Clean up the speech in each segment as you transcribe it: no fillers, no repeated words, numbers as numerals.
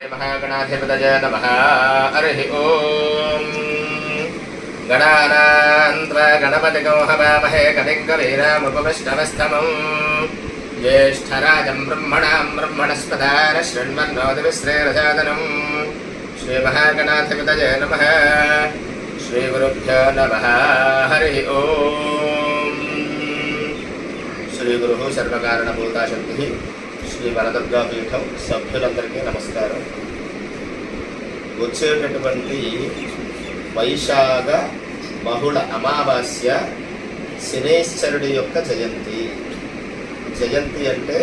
महागणाधिपतये नमः। हरिः ओम्। गणानान्त्वा गणपतिगो हवामहे कविं कवीनामुपविष्टमस्तमम्। ज्येष्ठराजं ब्रह्मणां ब्रह्मणस्पदान शृण्वन्नोतिविश्रेरसादनम्। श्रीमहागणाधिपतये नमः। श्रीगुरुभ्यो नमः। हरिः ओम्। श्रीगुरुः सर्वकारणभूता शक्तिः శ్రీ వరదుర్గాపీఠం సభ్యులందరికీ నమస్కారం. వచ్చేటటువంటి వైశాఖ బహుళ అమావాస్య శనేశ్వరుడి యొక్క జయంతి. జయంతి అంటే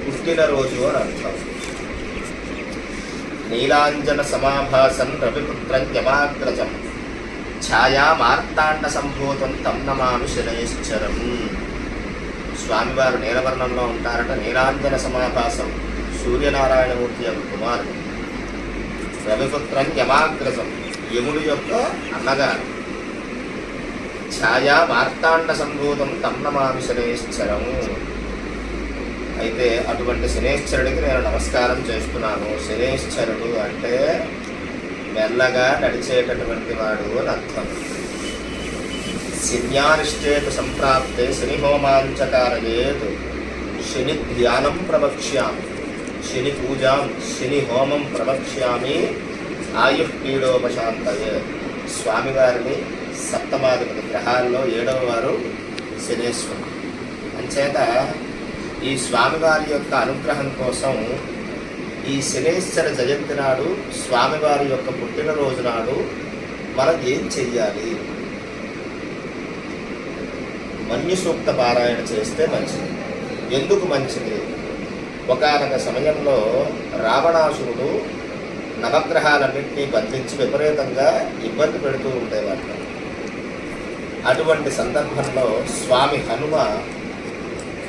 పుట్టినరోజు అని అర్థం. నీలాంజన సమాభాసం రవిపుత్రం యమాగ్రజం ఛాయా మార్తాండ సంభూతం తం నమామి శనేశ్వరం. స్వామివారు నీలవర్ణంలో ఉంటారట. నీలాంజన సమాభాసం సూర్యనారాయణమూర్తి యొక్క కుమారుడు. రవిపుత్రం యమాగ్రజం యముడు యొక్క అన్నగారు. ఛాయా మార్తాండ సంభూతం తం నమామి శనేశ్వరం. అయితే అటువంటి శనేశ్వరుడికి నేను నమస్కారం చేస్తున్నాను. శనేశ్వరుడు అంటే మెల్లగా నడిచేటటువంటి వాడు అని అర్థం. శన్యానిష్టేతు సంప్రాప్తే శని హోమాంచకారయేత్. శని ధ్యానం ప్రవక్ష్యామి, శని పూజాం, శని హోమం ప్రవక్ష్యామి ఆయుఃపీడోపశాంతయే. స్వామివారిని సప్తమాధిపతి గ్రహాల్లో 7వ వారు శనేశ్వరుడు. అంచేత ఈ స్వామివారి యొక్క అనుగ్రహం కోసం ఈ శనేశ్వర జయంతి నాడు, స్వామివారి యొక్క పుట్టినరోజు నాడు మనం ఏం చెయ్యాలి? మన్యు సూక్త పారాయణ చేస్తే మంచిది. ఎందుకు మంచిది? ఒకానొక సమయంలో రావణాసురుడు నవగ్రహాలన్నింటినీ బంధించి విపరీతంగా ఇబ్బంది పెడుతూ ఉండేవాడు. అటువంటి సందర్భంలో స్వామి హనుమ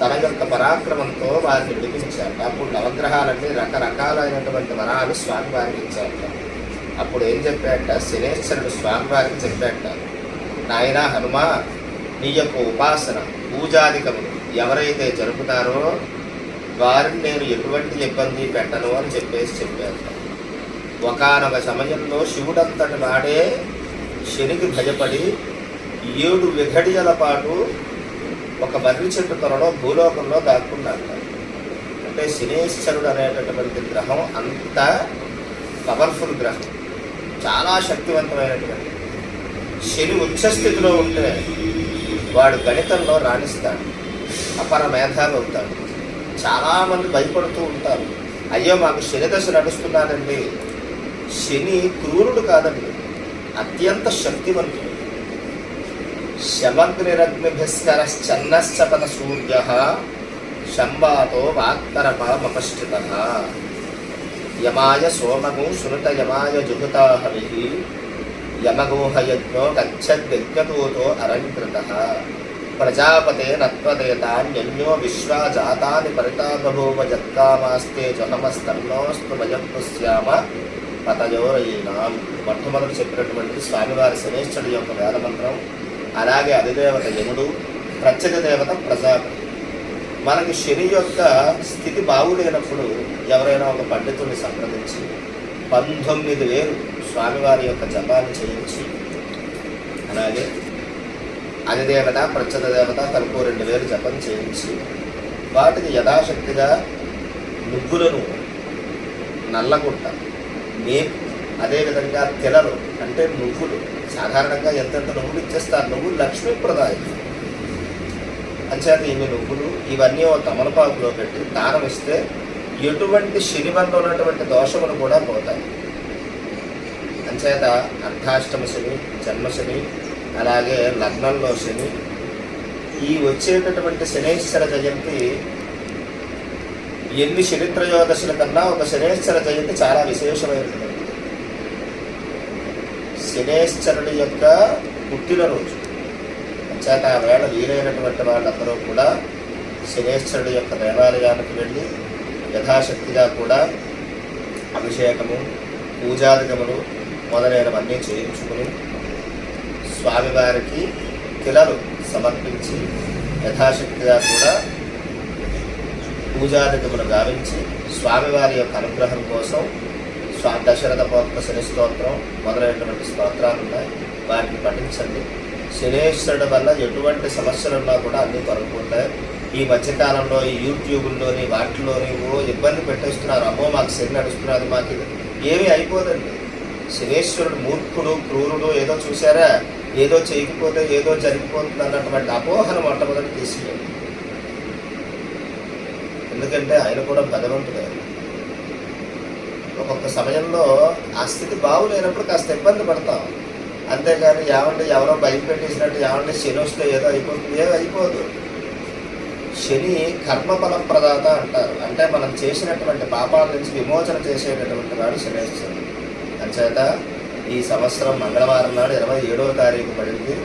తన యొక్క పరాక్రమంతో వారిని విడిపించారు. అప్పుడు నవగ్రహాలన్నీ రకరకాలైనటువంటి వరాలు స్వామివారికి ఇచ్చారట. అప్పుడు ఏం చెప్పాట? శనేశ్వరుడు స్వామివారికి చెప్పాట, నాయనా హనుమ, నీ యొక్క ఉపాసన పూజాధికములు ఎవరైతే జరుపుతారో వారిని నేను ఎటువంటి ఇబ్బంది పెట్టను అని చెప్పారు. ఒకానొక సమయంలో శివుడంతటి వాడే శనికి భయపడి 7 విఘడియల పాటు ఒక మర్రి చెట్టు త్వరలో భూలోకంలో దాక్కున్నాడు. అంటే శనేశ్వరుడు అనేటటువంటి గ్రహం అంత పవర్ఫుల్ గ్రహం, చాలా శక్తివంతమైనటువంటి. శని ఉచ్చస్థితిలో ఉంటే వాడు గణితంలో రాణిస్తాడు, అపర మేధావి అవుతాడు. చాలామంది భయపడుతూ ఉంటారు, అయ్యో మాకు శని దశ నడుస్తున్నానండి. శని క్రూరుడు కాదండి, అత్యంత శక్తివంతుడు. శమగ్నిరగ్నిభిస్కరశ్చన్నశ్చపన సూర్య శంబాతో వాక్తరపమపశ్చిత యమాయ సోమము సునుత యమాయ జుహుతా హవిః యమగోహయజ్ఞో గచ్చద్యజ్ఞదూతో అలంకృతః ప్రజాపతే నత్వదేతాన్యన్యో విశ్వా జాతాని పరితా బభూవ జత్కామాస్తే జహమస్తన్నోస్తు భయం పుష్యామ పతయోరయీనాం. మొట్టమొదటి చెప్పినటువంటి స్వామివారి శనేశ్వరుడి యొక్క వేదమంత్రం. అలాగే అధిదేవత యముడు, ప్రత్యక దేవత ప్రజాపతి. మనకి శని యొక్క స్థితి బాగులేనప్పుడు ఎవరైనా ఒక పండితుడిని సంప్రదించి 19,000 స్వామివారి యొక్క జపాన్ని చేయించి, అలాగే అధిదేవత ప్రత్యక దేవత తరపు 2,000 జపం చేయించి, వాటికి యథాశక్తిగా నువ్వులను, నల్లగుట్ట, నేపు, అదేవిధంగా తెలలు అంటే నువ్వులు. సాధారణంగా ఎంతెంత నువ్వులు ఇచ్చేస్తారు. నువ్వులు లక్ష్మీప్రదాయం. అంచేత ఇవి నువ్వులు ఇవన్నీ ఒక తమలపాకులో పెట్టి దానం ఇస్తే ఎటువంటి శని వల్ల ఉన్నటువంటి దోషములు కూడా పోతాయి. అంచేత అర్ధాష్టమ శని, జన్మశని, అలాగే లగ్నంలో శని, ఈ వచ్చేటటువంటి శనేశ్వర జయంతి ఎన్ని శని త్రయోదశుల కన్నా ఒక శనేశ్వర జయంతి చాలా విశేషమైనటువంటి. శనేశ్వరుడి యొక్క పుట్టినరోజు. అంచేత ఆ వేళ వీలైనటువంటి వాళ్ళందరూ కూడా శనేశ్వరుడి యొక్క దేవాలయానికి వెళ్ళి యథాశక్తిగా కూడా అభిషేకము, పూజాధికములు మొదలైనవన్నీ చేయించుకుని స్వామివారికి తిలలు సమర్పించి యథాశక్తిగా కూడా పూజాధికమును గావించి స్వామివారి యొక్క అనుగ్రహం కోసం దశరథ పౌత్ర శని స్తోత్రం మొదలైనటువంటి స్తోత్రాలు ఉన్నాయి, వాటిని పఠించండి. శనేశ్వరుడు వల్ల ఎటువంటి సమస్యలున్నా కూడా అన్నీ తొలగిపోతాయి. ఈ మధ్యకాలంలో ఈ యూట్యూబుల్లోని వాటిల్లోని ఇబ్బంది పెట్టేస్తున్నారు. అమ్మో మాకు శని నడుస్తున్నది, మాకు ఇది ఏమీ అయిపోదండి. శనేశ్వరుడు మూర్ఖుడు, క్రూరుడు, ఏదో చూసారా, ఏదో చేయకపోతే ఏదో జరిగిపోతుంది అన్నటువంటి అపోహను మొట్టమొదటి తీసేయండి. ఎందుకంటే ఆయన కూడా భగవంతుడే. ఒక్కొక్క సమయంలో ఆ స్థితి బాగులేనప్పుడు కాస్త ఇబ్బంది పడతాం, అంతేగాని ఏమంటే ఎవరో భయపెట్టేసినట్టు ఏమంటే శని వస్తే ఏదో అయిపోతుంది, ఏదో అయిపోదు. శని కర్మఫల ప్రదాత అంటారు, అంటే మనం చేసినటువంటి పాపాల నుంచి విమోచన చేసేటటువంటి వాడు శనేశ్వరుడు. అంచేత ఈ సంవత్సరం మంగళవారం నాడు 27వ తారీఖు పడింది.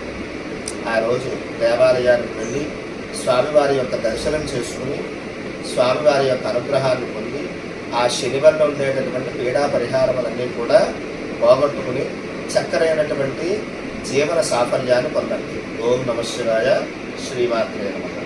ఆ రోజు దేవాలయానికి వెళ్ళి స్వామివారి యొక్క దర్శనం చేసుకుని స్వామివారి యొక్క అనుగ్రహాన్ని పొంది ఆ శని వల్ల ఉండేటటువంటి పీడా పరిహారములన్నీ కూడా పోగొట్టుకుని చక్కరైనటువంటి జీవన సాఫల్యాన్ని పొందండి. ఓం నమః శివాయ. శ్రీమాత్రే నమః.